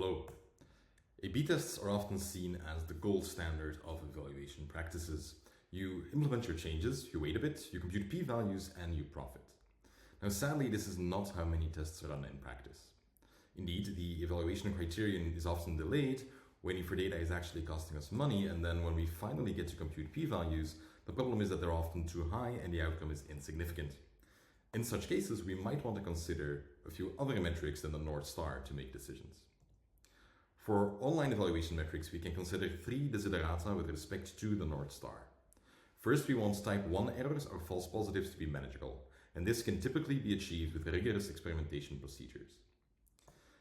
Hello. A/B tests are often seen as the gold standard of evaluation practices. You implement your changes, you wait a bit, you compute p-values, and you profit. Now, sadly, this is not how many tests are done in practice. Indeed, the evaluation criterion is often delayed, waiting for data is actually costing us money, and then when we finally get to compute p-values, the problem is that they're often too high and the outcome is insignificant. In such cases, we might want to consider a few other metrics than the North Star to make decisions. For online evaluation metrics, we can consider three desiderata with respect to the North Star. First, we want type 1 errors or false positives to be manageable, and this can typically be achieved with rigorous experimentation procedures.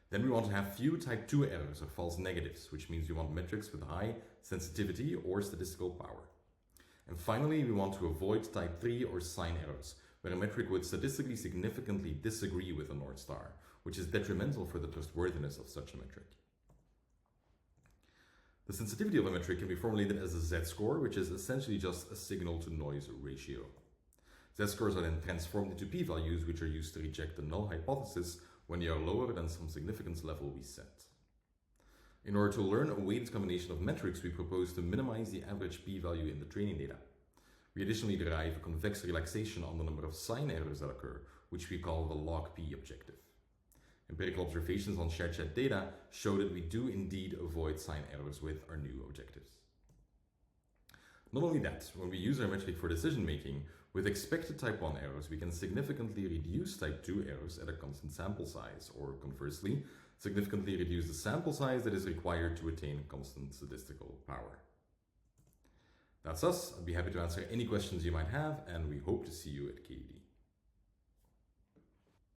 Then we want to have few type 2 errors or false negatives, which means we want metrics with high sensitivity or statistical power. And finally, we want to avoid type 3 or sign errors, where a metric would statistically significantly disagree with the North Star, which is detrimental for the trustworthiness of such a metric. The sensitivity of a metric can be formulated as a z-score, which is essentially just a signal-to-noise ratio. Z-scores are then transformed into p-values, which are used to reject the null hypothesis when they are lower than some significance level we set. In order to learn a weighted combination of metrics, we propose to minimize the average p-value in the training data. We additionally derive a convex relaxation on the number of sign errors that occur, which we call the log p objective. Empirical observations on shared chat data show that we do indeed avoid sign errors with our new objectives. Not only that, when we use our metric for decision making, with expected type 1 errors, we can significantly reduce type 2 errors at a constant sample size, or conversely, significantly reduce the sample size that is required to attain constant statistical power. That's us. I'd be happy to answer any questions you might have, and we hope to see you at KDD.